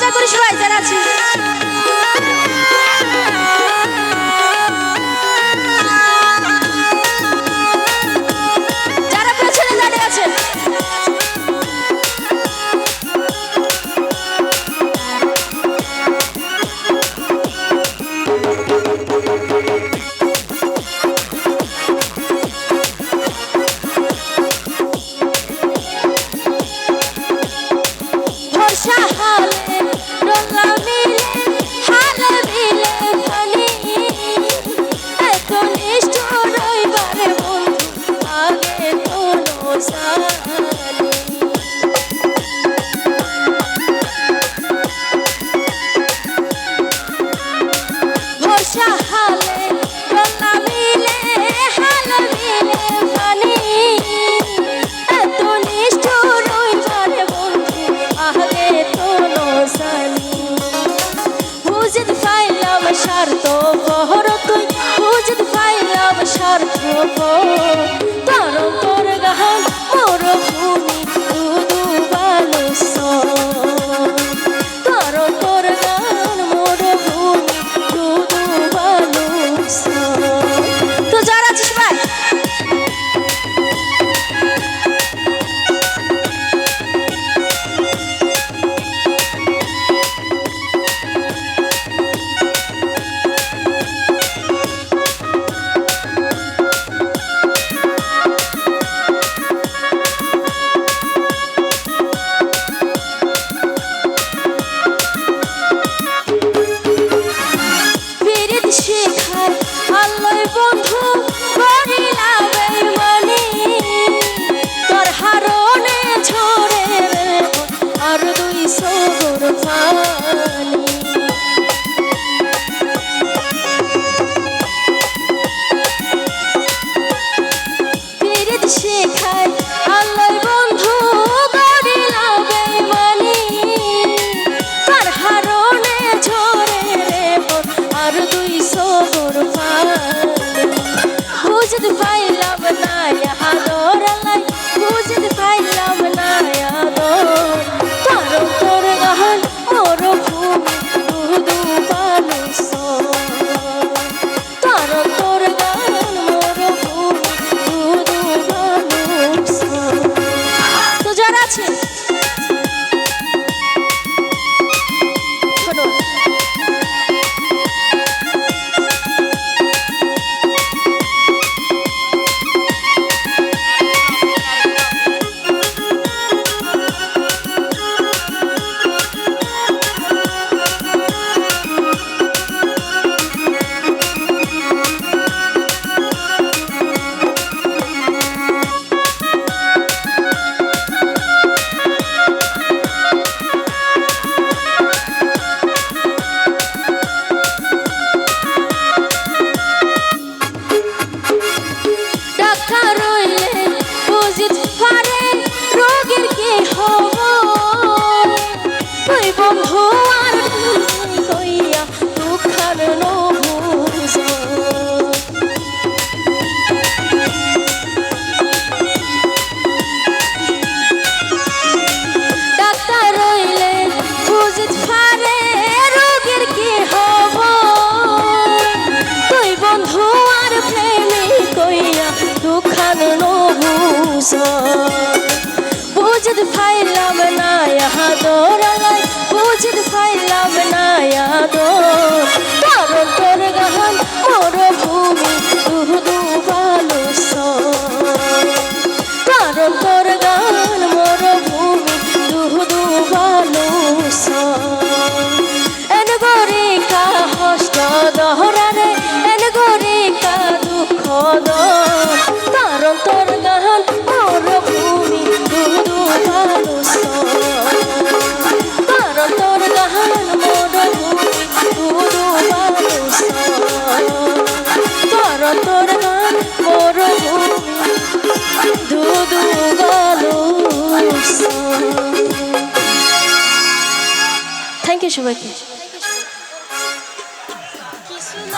মজা করি সবাই যারা আছি। যারা পেছনে দাঁড়িয়ে আছেন বুঝতে পাইলাম না ইহা দোরালাই বুঝতে পাইলাম না ইহা দোর কারণ তোর গান মরুভূমি দুধু বালু কারণ তোর গান মরুভূমি দুধু বালু এন গরিকা হষ্ট দহরারে এন গরিকা দুঃখ দর কারণ তোর গান মরুভূমি দুধু বালু কারণ তোর গান মরুভূমি দুধু বালু কারণ তোর গান মরুভূমি দুধু বালু। থ্যাংক ইউ সবাইকে।